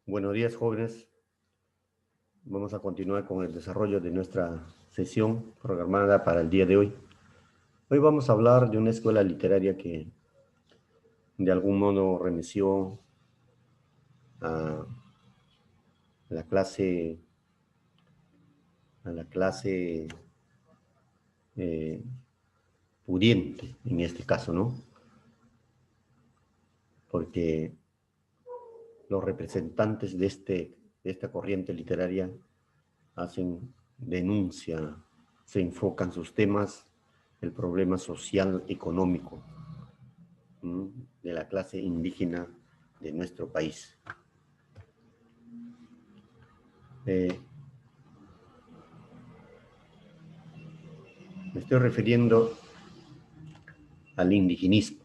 Buenos días, jóvenes. Vamos a continuar con el desarrollo de nuestra sesión programada para el día de hoy. Hoy vamos a hablar de una escuela literaria que de algún modo remeció a la clase, a la clase eh, pudiente, en este caso, ¿no? Porque los representantes de esta corriente literaria hacen denuncia, se enfocan sus temas, el problema social, económico de la clase indígena de nuestro país. Me estoy refiriendo al indigenismo.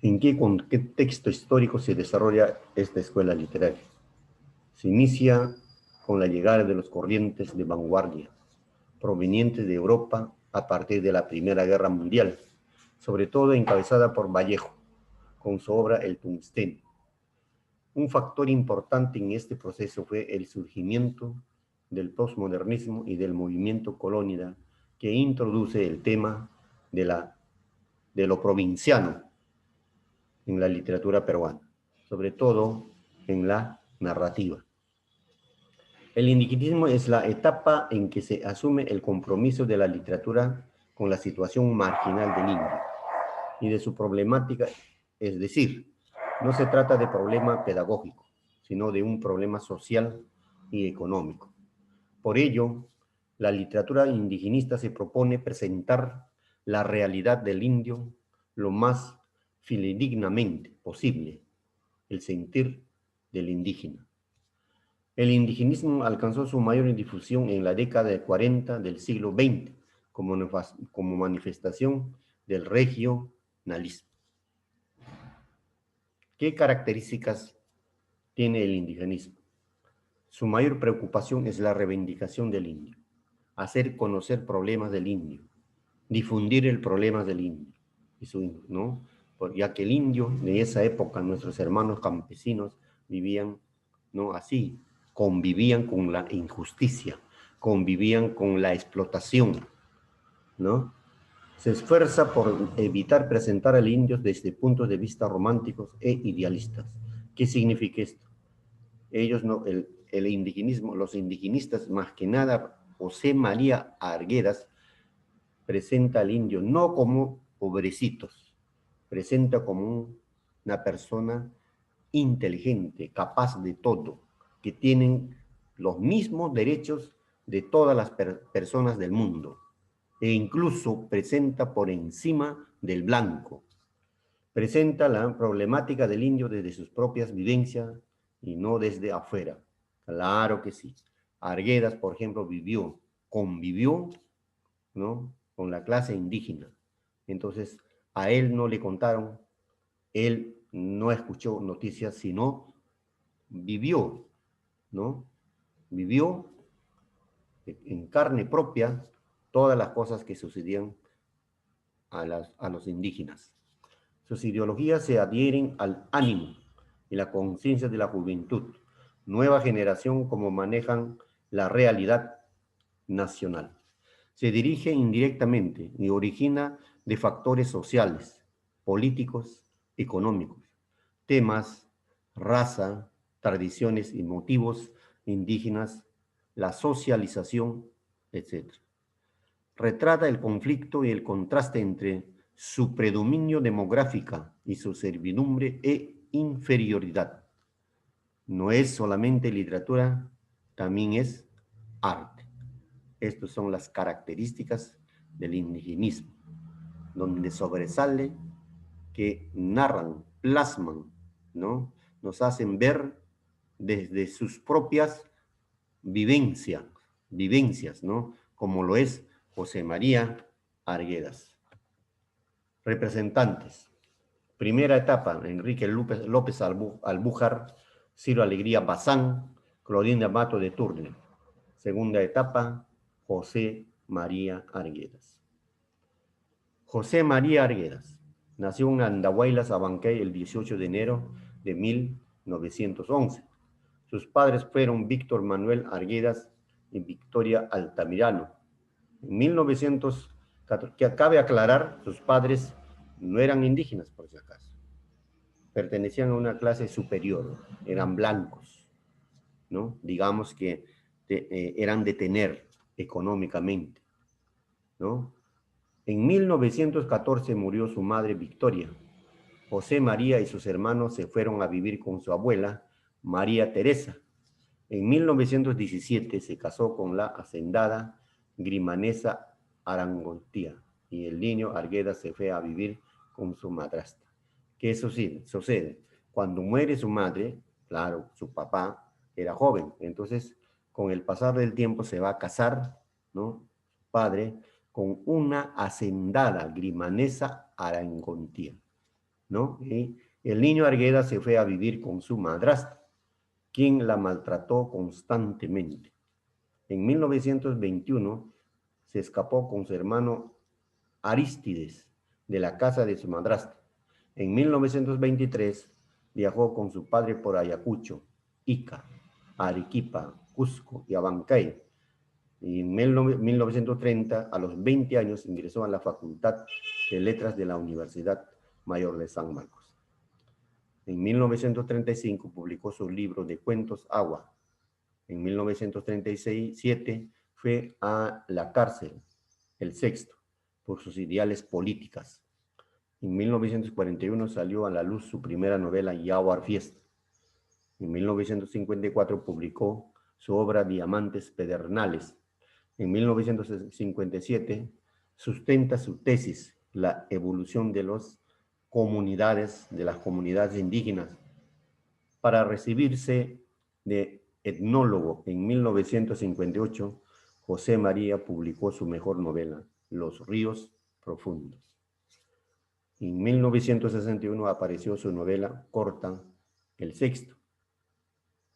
¿En qué contexto histórico se desarrolla esta escuela literaria? Se inicia con la llegada de los corrientes de vanguardia provenientes de Europa a partir de la Primera Guerra Mundial, sobre todo encabezada por Vallejo, con su obra El Tungsteno. Un factor importante en este proceso fue el surgimiento del postmodernismo y del movimiento colonial que introduce el tema de lo provinciano en la literatura peruana, sobre todo en la narrativa. El indigenismo es la etapa en que se asume el compromiso de la literatura con la situación marginal del indio y de su problemática, es decir, no se trata de problema pedagógico, sino de un problema social y económico. Por ello, la literatura indigenista se propone presentar la realidad del indio lo más fidedignamente posible, el sentir del indígena. El indigenismo alcanzó su mayor difusión en la década de 40 del siglo XX como manifestación del regionalismo. ¿Qué características tiene el indigenismo? Su mayor preocupación es la reivindicación del indio, hacer conocer problemas del indio, difundir el problema del indio, ¿no? Ya que el indio de esa época, nuestros hermanos campesinos vivían, ¿no? Así, convivían con la injusticia, convivían con la explotación, ¿no? Se esfuerza por evitar presentar al indio desde puntos de vista románticos e idealistas. ¿Qué significa esto? Ellos no, el indigenismo, los indigenistas, más que nada, José María Arguedas, presenta al indio no como pobrecitos, presenta como una persona inteligente, capaz de todo, que tienen los mismos derechos de todas las personas del mundo, e incluso presenta por encima del blanco. Presenta la problemática del indio desde sus propias vivencias y no desde afuera. Claro que sí. Arguedas, por ejemplo, convivió, ¿no? Con la clase indígena. Entonces, a él no le contaron, él no escuchó noticias, sino vivió, ¿no? Vivió en carne propia todas las cosas que sucedían a los indígenas. Sus ideologías se adhieren al ánimo y la conciencia de la juventud, nueva generación como manejan la realidad nacional. Se dirige indirectamente y origina de factores sociales, políticos, económicos, temas, raza, tradiciones y motivos indígenas, la socialización, etc. Retrata el conflicto y el contraste entre su predominio demográfica y su servidumbre e inferioridad. No es solamente literatura, también es arte. Estas son las características del indigenismo, donde sobresale que narran, plasman, ¿no? Nos hacen ver desde sus propias vivencias, ¿no? Como lo es José María Arguedas. Representantes. Primera etapa, Enrique López Albújar, Ciro Alegría Bazán, Clorinda Mato de Turner. Segunda etapa, José María Arguedas. José María Arguedas nació en Andahuaylas, Abancay, el 18 de enero de 1911. Sus padres fueron Víctor Manuel Arguedas y Victoria Altamirano. En 1914, que cabe aclarar, sus padres no eran indígenas, por si acaso. Pertenecían a una clase superior, eran blancos, ¿no? Digamos que eran de tener económicamente, ¿no? En 1914 murió su madre Victoria. José María y sus hermanos se fueron a vivir con su abuela, María Teresa. En 1917 se casó con la hacendada Grimanesa Arangontía y el niño Arguedas se fue a vivir con su madrastra. ¿Qué sucede? Cuando muere su madre, claro, su papá era joven, entonces con el pasar del tiempo se va a casar, ¿no? Su padre con una hacendada Grimanesa Arangontía, ¿no? Y el niño Arguedas se fue a vivir con su madrastra, quien la maltrató constantemente. En 1921 se escapó con su hermano Arístides de la casa de su madrastra. En 1923 viajó con su padre por Ayacucho, Ica, Arequipa, Cusco y Abancay. Y en 1930, a los 20 años, ingresó a la Facultad de Letras de la Universidad Mayor de San Marcos. En 1935 publicó su libro de cuentos Agua. En 1937 fue a la cárcel, el Sexto, por sus ideales políticas. En 1941 salió a la luz su primera novela, Yaguar Fiesta. En 1954 publicó su obra Diamantes Pedernales. En 1957 sustenta su tesis, La evolución de las comunidades indígenas, para recibirse de etnólogo. En 1958, José María publicó su mejor novela, Los ríos profundos. En 1961 apareció su novela corta, El Sexto.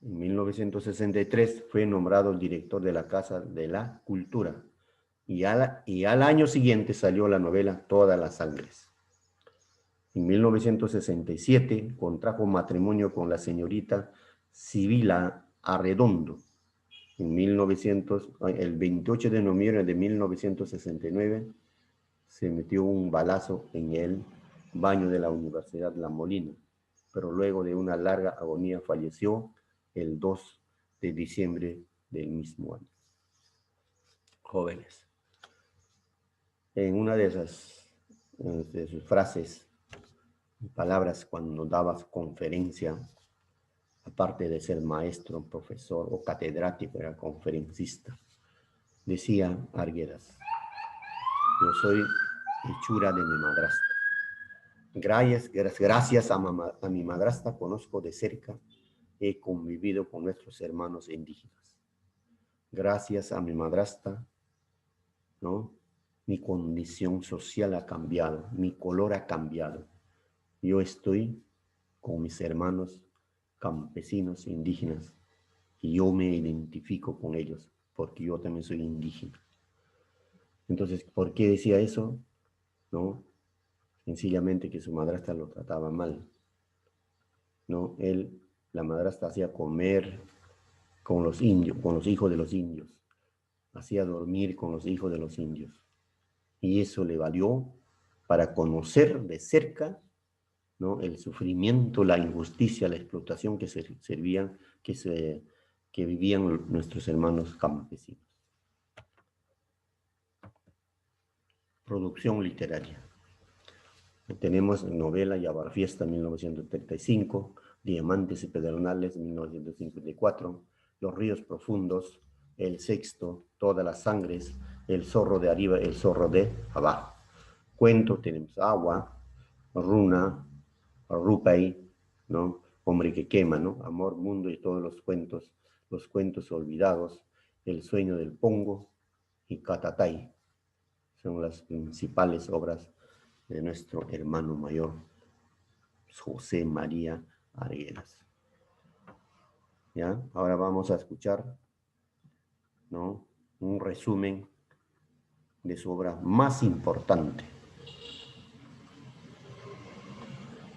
En 1963 fue nombrado director de la Casa de la Cultura y al año siguiente salió la novela Todas las Sangres. En 1967 contrajo matrimonio con la señorita Sibila Arredondo. El 28 de noviembre de 1969 se metió un balazo en el baño de la Universidad La Molina, pero luego de una larga agonía falleció el 2 de diciembre del mismo año. Jóvenes. En una de sus frases, palabras, cuando daba conferencia, aparte de ser maestro, profesor o catedrático, era conferencista, decía Arguedas: yo soy hechura de mi madrastra. Gracias a mi madrastra conozco de cerca, he convivido con nuestros hermanos indígenas. Gracias a mi madrastra, ¿no?, mi condición social ha cambiado, mi color ha cambiado. Yo estoy con mis hermanos campesinos indígenas y yo me identifico con ellos porque yo también soy indígena. Entonces, ¿por qué decía eso? ¿No? Sencillamente que su madrastra lo trataba mal, ¿no? La madrastra hacía comer con los indios, con los hijos de los indios, hacía dormir con los hijos de los indios, y eso le valió para conocer de cerca, ¿no?, el sufrimiento, la injusticia, la explotación que vivían nuestros hermanos campesinos. Producción literaria. Tenemos novela Yaguar Fiesta, 1935, Diamantes y Pedernales, 1954, Los ríos profundos, El Sexto, Todas las Sangres, El zorro de arriba, El zorro de abajo. Cuento, tenemos Agua, Runa, Rupay, ¿no?, Hombre que quema, ¿no?, Amor, Mundo y todos los cuentos olvidados, El sueño del Pongo y Catatay. Son las principales obras de nuestro hermano mayor, José María Arguedas. ¿Ya? Ahora vamos a escuchar, ¿no?, un resumen de su obra más importante.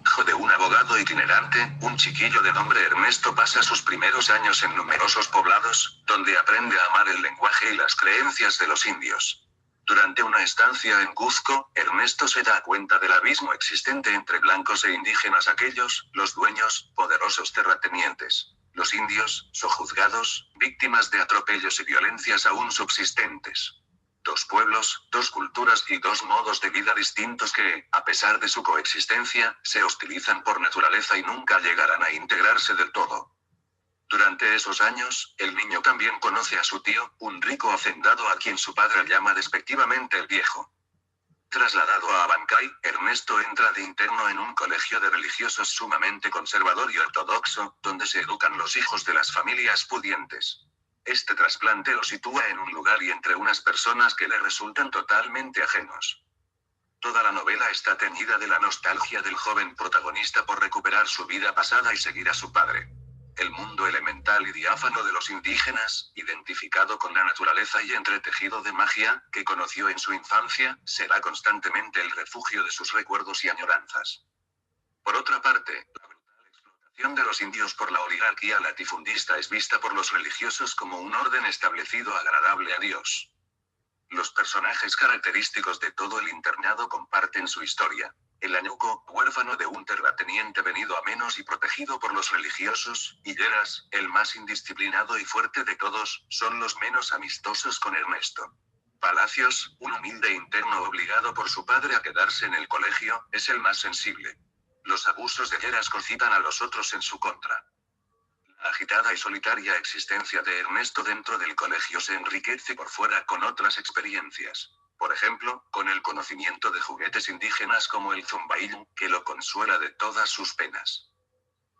Hijo de un abogado. poblado itinerante, un chiquillo de nombre Ernesto pasa sus primeros años en numerosos poblados, donde aprende a amar el lenguaje y las creencias de los indios. Durante una estancia en Cuzco, Ernesto se da cuenta del abismo existente entre blancos e indígenas, aquellos, los dueños, poderosos terratenientes. Los indios, sojuzgados, víctimas de atropellos y violencias aún subsistentes. Dos pueblos, dos culturas y dos modos de vida distintos que, a pesar de su coexistencia, se hostilizan por naturaleza y nunca llegarán a integrarse del todo. Durante esos años, el niño también conoce a su tío, un rico hacendado a quien su padre llama despectivamente el viejo. Trasladado a Abancay, Ernesto entra de interno en un colegio de religiosos sumamente conservador y ortodoxo, donde se educan los hijos de las familias pudientes. Este trasplante lo sitúa en un lugar y entre unas personas que le resultan totalmente ajenos. Toda la novela está teñida de la nostalgia del joven protagonista por recuperar su vida pasada y seguir a su padre. El mundo elemental y diáfano de los indígenas, identificado con la naturaleza y entretejido de magia, que conoció en su infancia, será constantemente el refugio de sus recuerdos y añoranzas. Por otra parte, la brutal explotación de los indios por la oligarquía latifundista es vista por los religiosos como un orden establecido agradable a Dios. Los personajes característicos de todo el internado comparten su historia. El añuco, huérfano de un terrateniente venido a menos y protegido por los religiosos, y Lleras, el más indisciplinado y fuerte de todos, son los menos amistosos con Ernesto. Palacios, un humilde interno obligado por su padre a quedarse en el colegio, es el más sensible. Los abusos de Lleras concitan a los otros en su contra. La agitada y solitaria existencia de Ernesto dentro del colegio se enriquece por fuera con otras experiencias. Por ejemplo, con el conocimiento de juguetes indígenas como el zumbaíllu, que lo consuela de todas sus penas.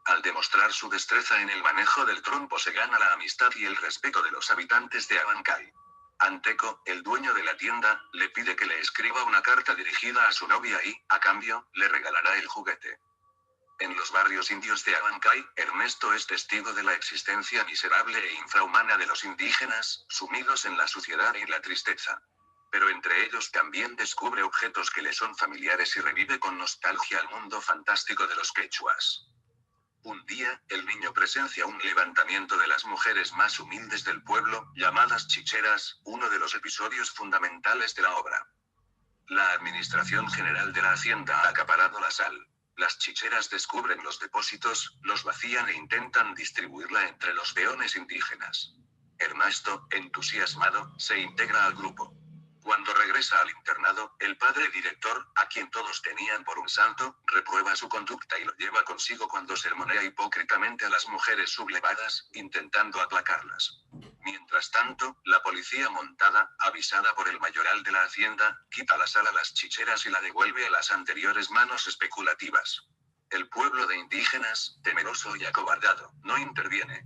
Al demostrar su destreza en el manejo del trompo se gana la amistad y el respeto de los habitantes de Abancay. Anteco, el dueño de la tienda, le pide que le escriba una carta dirigida a su novia y, a cambio, le regalará el juguete. En los barrios indios de Abancay, Ernesto es testigo de la existencia miserable e infrahumana de los indígenas, sumidos en la suciedad y la tristeza. Pero entre ellos también descubre objetos que le son familiares y revive con nostalgia el mundo fantástico de los quechuas. Un día, el niño presencia un levantamiento de las mujeres más humildes del pueblo, llamadas chicheras, uno de los episodios fundamentales de la obra. La Administración General de la Hacienda ha acaparado la sal. Las chicheras descubren los depósitos, los vacían e intentan distribuirla entre los peones indígenas. Ernesto, entusiasmado, se integra al grupo. Cuando regresa al internado, el padre director, a quien todos tenían por un santo, reprueba su conducta y lo lleva consigo cuando sermonea hipócritamente a las mujeres sublevadas, intentando aplacarlas. Mientras tanto, la policía montada, avisada por el mayoral de la hacienda, quita la sal a las chicheras y la devuelve a las anteriores manos especulativas. El pueblo de indígenas, temeroso y acobardado, no interviene.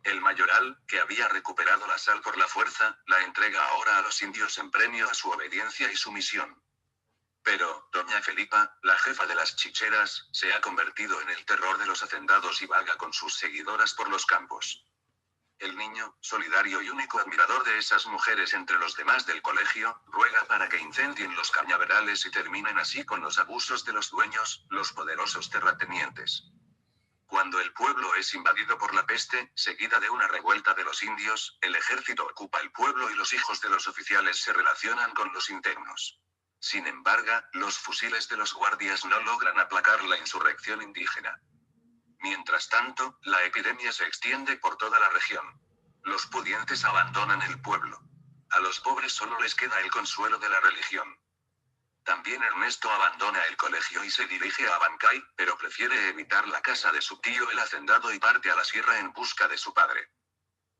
El mayoral, que había recuperado la sal por la fuerza, la entrega ahora a los indios en premio a su obediencia y sumisión. Pero, doña Felipa, la jefa de las chicheras, se ha convertido en el terror de los hacendados y vaga con sus seguidoras por los campos. El niño, solidario y único admirador de esas mujeres entre los demás del colegio, ruega para que incendien los cañaverales y terminen así con los abusos de los dueños, los poderosos terratenientes. Cuando el pueblo es invadido por la peste, seguida de una revuelta de los indios, el ejército ocupa el pueblo y los hijos de los oficiales se relacionan con los internos. Sin embargo, los fusiles de los guardias no logran aplacar la insurrección indígena. Mientras tanto, la epidemia se extiende por toda la región. Los pudientes abandonan el pueblo. A los pobres solo les queda el consuelo de la religión. También Ernesto abandona el colegio y se dirige a Abancay, pero prefiere evitar la casa de su tío el hacendado y parte a la sierra en busca de su padre.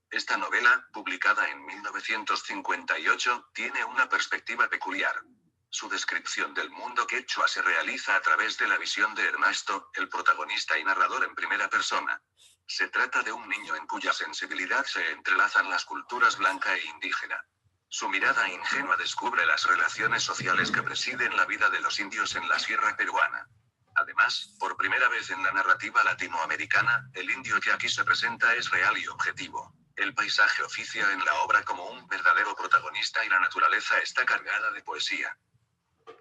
Esta novela, publicada en 1958, tiene una perspectiva peculiar. Su descripción del mundo quechua se realiza a través de la visión de Ernesto, el protagonista y narrador en primera persona. Se trata de un niño en cuya sensibilidad se entrelazan las culturas blanca e indígena. Su mirada ingenua descubre las relaciones sociales que presiden la vida de los indios en la sierra peruana. Además, por primera vez en la narrativa latinoamericana, el indio que aquí se presenta es real y objetivo. El paisaje oficia en la obra como un verdadero protagonista y la naturaleza está cargada de poesía.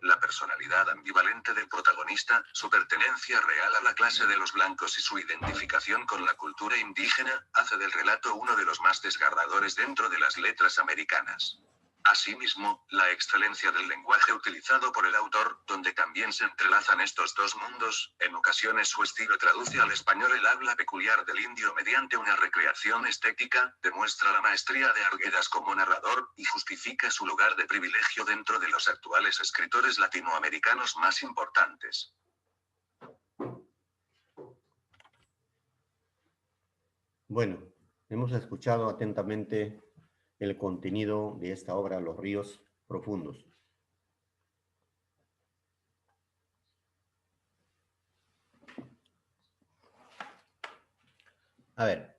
La personalidad ambivalente del protagonista, su pertenencia real a la clase de los blancos y su identificación con la cultura indígena, hace del relato uno de los más desgarradores dentro de las letras americanas. Asimismo, la excelencia del lenguaje utilizado por el autor, donde también se entrelazan estos dos mundos, en ocasiones su estilo traduce al español el habla peculiar del indio mediante una recreación estética, demuestra la maestría de Arguedas como narrador, y justifica su lugar de privilegio dentro de los actuales escritores latinoamericanos más importantes. Bueno, hemos escuchado atentamente el contenido de esta obra, Los ríos profundos. A ver,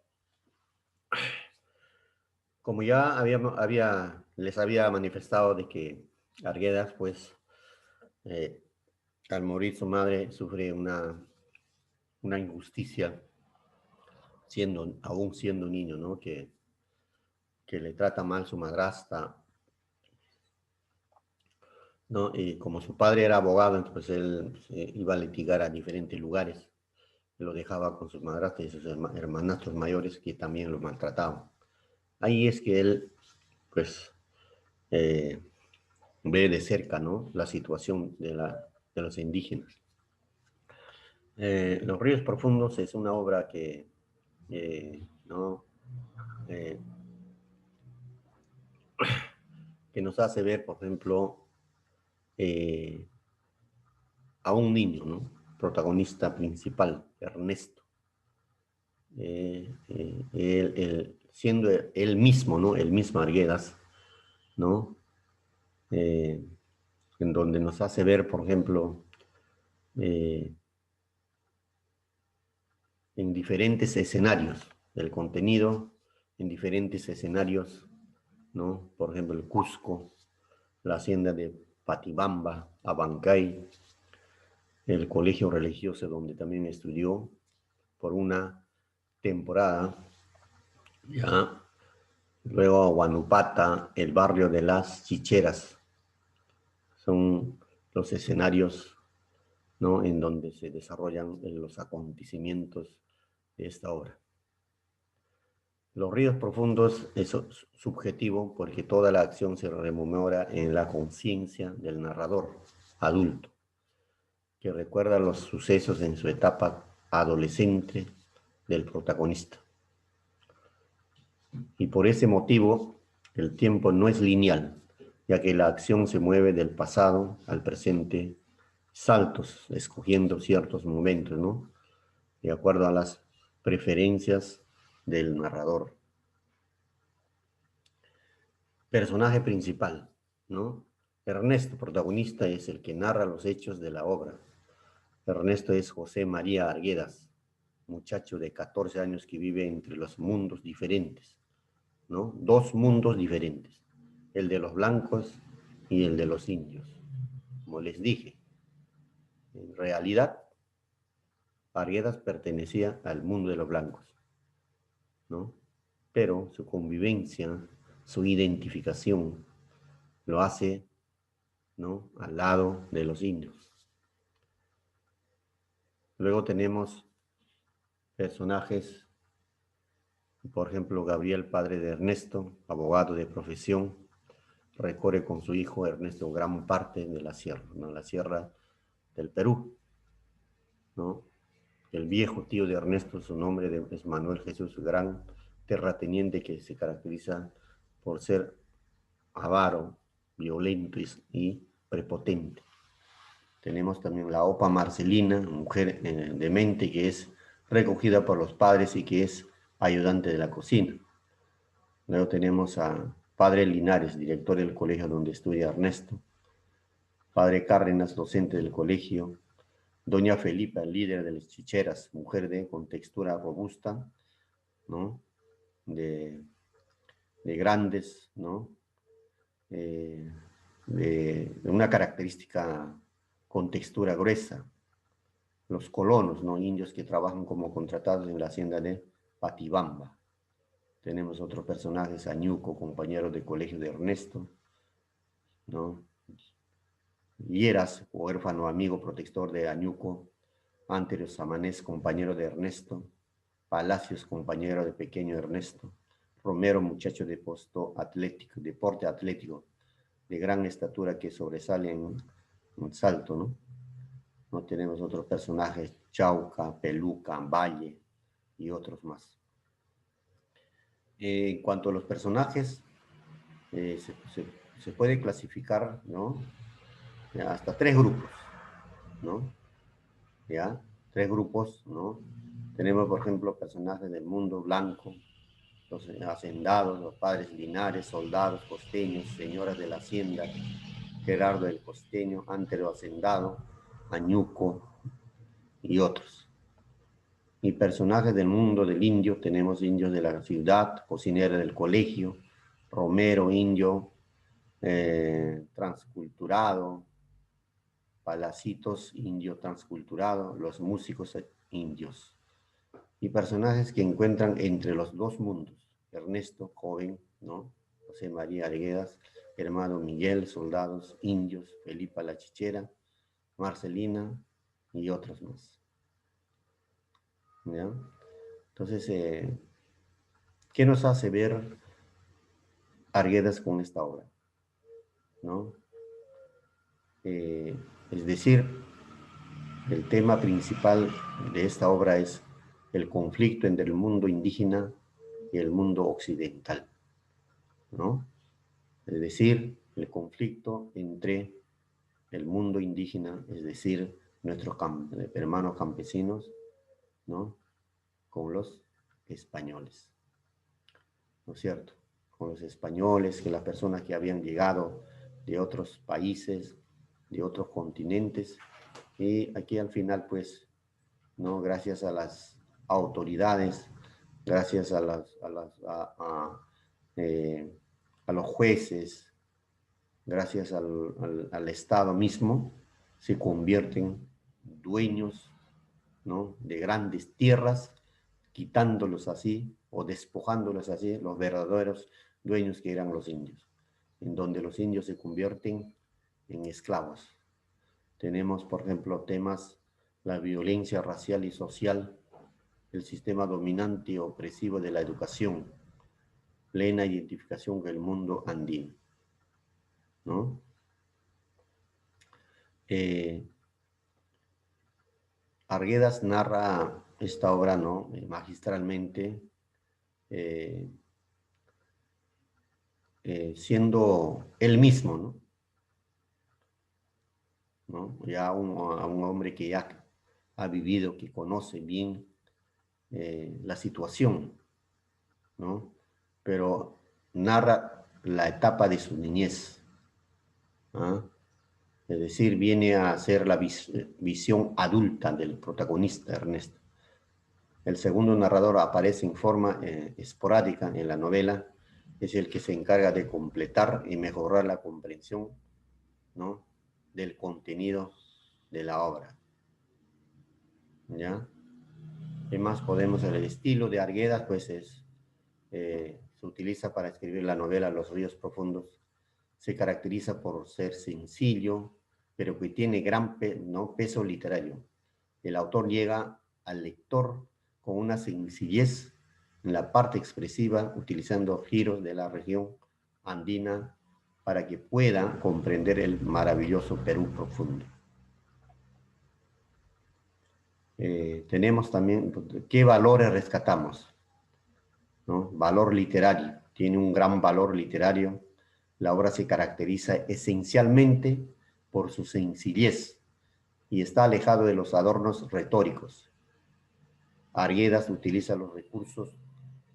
como ya les había manifestado de que Arguedas, pues, al morir su madre, sufre una injusticia, aún siendo niño, ¿no? Que le trata mal su madrastra, ¿no? Y como su padre era abogado, entonces él iba a litigar a diferentes lugares. Lo dejaba con sus madrastras y sus hermanastros mayores que también lo maltrataban. Ahí es que él, pues, ve de cerca, ¿no? La situación de los indígenas. Los ríos profundos es una obra ¿no? Eh, que nos hace ver, por ejemplo, a un niño, ¿no? Protagonista principal, Ernesto. Siendo él mismo, ¿no? El mismo Arguedas, ¿no? En donde nos hace ver, por ejemplo, en diferentes escenarios, el contenido en diferentes escenarios, ¿no? Por ejemplo, el Cusco, la hacienda de Patibamba, Abancay, el colegio religioso donde también estudió por una temporada, ya. Luego Huanupata, el barrio de las Chicheras, son los escenarios, ¿no? En donde se desarrollan los acontecimientos de esta obra. Los ríos profundos es subjetivo porque toda la acción se rememora en la conciencia del narrador adulto, que recuerda los sucesos en su etapa adolescente del protagonista. Y por ese motivo, el tiempo no es lineal, ya que la acción se mueve del pasado al presente, saltos, escogiendo ciertos momentos, ¿no? De acuerdo a las preferencias del narrador. Personaje principal, ¿no? Ernesto, protagonista, es el que narra los hechos de la obra. Ernesto es José María Arguedas, muchacho de 14 años que vive entre los mundos diferentes, ¿no? Dos mundos diferentes, el de los blancos y el de los indios. Como les dije, en realidad, Arguedas pertenecía al mundo de los blancos, ¿no? Pero su convivencia, su identificación, lo hace, ¿no? Al lado de los indios. Luego tenemos personajes, por ejemplo, Gabriel, padre de Ernesto, abogado de profesión, recorre con su hijo Ernesto gran parte de la sierra, ¿no? La sierra del Perú, ¿no? El viejo tío de Ernesto, su nombre es Manuel Jesús, gran terrateniente que se caracteriza por ser avaro, violento y prepotente. Tenemos también la Opa Marcelina, mujer demente que es recogida por los padres y que es ayudante de la cocina. Luego tenemos a Padre Linares, director del colegio donde estudia Ernesto. Padre Cárdenas, docente del colegio. Doña Felipa, líder de las chicheras, mujer de contextura robusta, ¿no? De grandes, ¿no? De una característica con textura gruesa. Los colonos, ¿no? Indios que trabajan como contratados en la hacienda de Patibamba. Tenemos otros personajes, Añuco, compañero de colegio de Ernesto, ¿no? Hieras, huérfano, amigo, protector de Añuco. Anterio Samanés, compañero de Ernesto. Palacios, compañero de pequeño Ernesto. Romero, muchacho de deporte atlético, de gran estatura que sobresale en un salto, ¿no? No tenemos otros personajes, Chauca, Peluca, Valle y otros más. En cuanto a los personajes, se puede clasificar, ¿no? Hasta 3 grupos, ¿no? ¿Ya? 3 grupos, ¿no? Tenemos, por ejemplo, personajes del mundo blanco, los hacendados, los padres linares, soldados costeños, señoras de la hacienda, Gerardo el Costeño, Antero Hacendado, Añuco y otros. Y personajes del mundo del indio, tenemos indios de la ciudad, cocinera del colegio, Romero, indio, transculturado, Palacitos, indio transculturado, los músicos indios. Y personajes que encuentran entre los dos mundos, Ernesto, joven, ¿no? José María Arguedas, hermano Miguel, soldados indios, Felipa la Chichera, Marcelina y otros más. ¿Ya? Entonces, ¿qué nos hace ver Arguedas con esta obra? ¿No? Es decir, el tema principal de esta obra es el conflicto entre el mundo indígena y el mundo occidental, ¿no? Es decir, el conflicto entre el mundo indígena, es decir, nuestros hermanos campesinos, ¿no? Con los españoles, ¿no es cierto? Con los españoles, que las personas que habían llegado de otros países, de otros continentes, y aquí al final, pues, ¿no? Gracias a las autoridades, gracias a los jueces, gracias al Estado mismo, se convierten dueños, ¿no? De grandes tierras, quitándolos así o despojándolos así los verdaderos dueños que eran los indios, en donde los indios se convierten en esclavos. Tenemos, por ejemplo, temas, la violencia racial y social, el sistema dominante y opresivo de la educación, plena identificación con el mundo andino, ¿no? Arguedas narra esta obra, ¿no? Magistralmente, siendo él mismo, ¿no? Ya a un hombre que ya ha vivido, que conoce bien la situación, ¿no? Pero narra la etapa de su niñez, ¿ah? Es decir, viene a ser la visión adulta del protagonista, Ernesto. El segundo narrador aparece en forma esporádica en la novela, es el que se encarga de completar y mejorar la comprensión, ¿no? Del contenido de la obra. ¿Ya? ¿Qué más podemos ver? El estilo de Arguedas, pues se utiliza para escribir la novela Los ríos profundos. Se caracteriza por ser sencillo, pero que tiene gran peso literario. El autor llega al lector con una sencillez en la parte expresiva, utilizando giros de la región andina para que pueda comprender el maravilloso Perú profundo. Tenemos también, ¿qué valores rescatamos? ¿No? Valor literario, tiene un gran valor literario. La obra se caracteriza esencialmente por su sencillez y está alejado de los adornos retóricos. Arguedas utiliza los recursos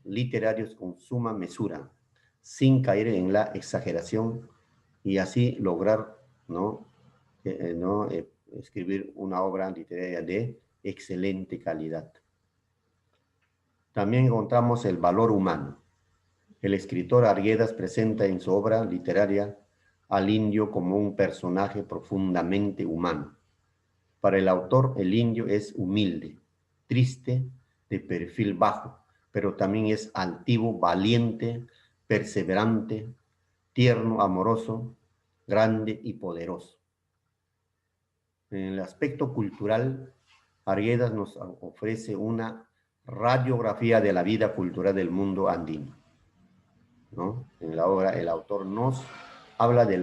literarios con suma mesura, sin caer en la exageración y así lograr, ¿no? Escribir una obra literaria de excelente calidad. También encontramos el valor humano. El escritor Arguedas presenta en su obra literaria al indio como un personaje profundamente humano. Para el autor, el indio es humilde, triste, de perfil bajo, pero también es altivo, valiente, perseverante, tierno, amoroso, grande y poderoso. En el aspecto cultural, Arguedas nos ofrece una radiografía de la vida cultural del mundo andino, ¿no? En la obra, el autor nos habla de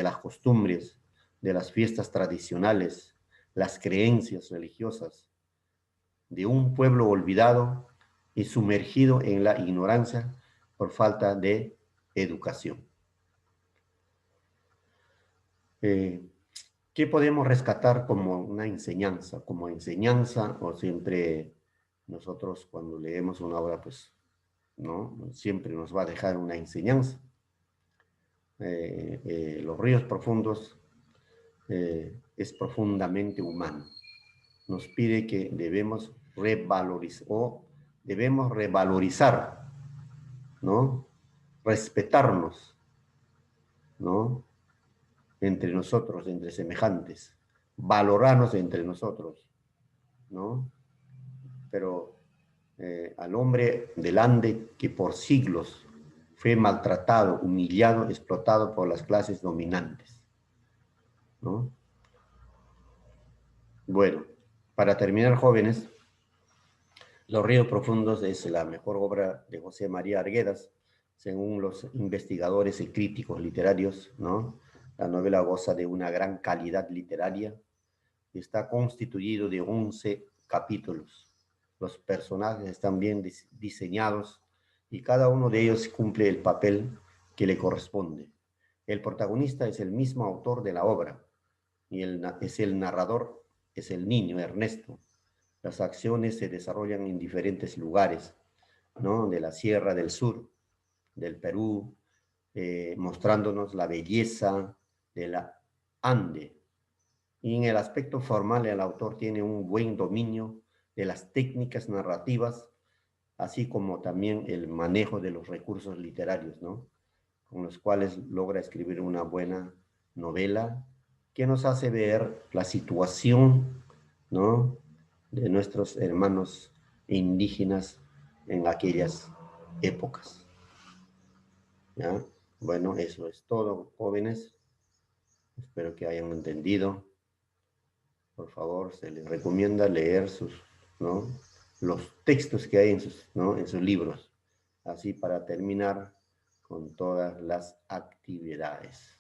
las costumbres, de las fiestas tradicionales, las creencias religiosas, de un pueblo olvidado y sumergido en la ignorancia por falta de educación. ¿Qué podemos rescatar como una enseñanza? Como enseñanza, o siempre nosotros cuando leemos una obra, pues, ¿no? Siempre nos va a dejar una enseñanza. Los ríos profundos es profundamente humano. Nos pide que debemos revalorizar, ¿no? Respetarnos, ¿no? Entre nosotros, entre semejantes, valorarnos entre nosotros, ¿no? Pero al hombre del Ande que por siglos fue maltratado, humillado, explotado por las clases dominantes, ¿no? Bueno, para terminar, jóvenes, Los ríos profundos es la mejor obra de José María Arguedas, según los investigadores y críticos literarios, ¿no? La novela goza de una gran calidad literaria y está constituido de 11 capítulos. Los personajes están bien diseñados y cada uno de ellos cumple el papel que le corresponde. El protagonista es el mismo autor de la obra y es el narrador, es el niño Ernesto. Las acciones se desarrollan en diferentes lugares, ¿no? De la Sierra del Sur, del Perú, mostrándonos la belleza de la Ande. Y en el aspecto formal, el autor tiene un buen dominio de las técnicas narrativas, así como también el manejo de los recursos literarios, ¿no? Con los cuales logra escribir una buena novela que nos hace ver la situación, ¿no? De nuestros hermanos indígenas en aquellas épocas, ¿ya? Bueno, eso es todo, jóvenes. Espero que hayan entendido. Por favor, se les recomienda leer ¿no? Los textos que hay ¿no? En sus libros, así para terminar con todas las actividades.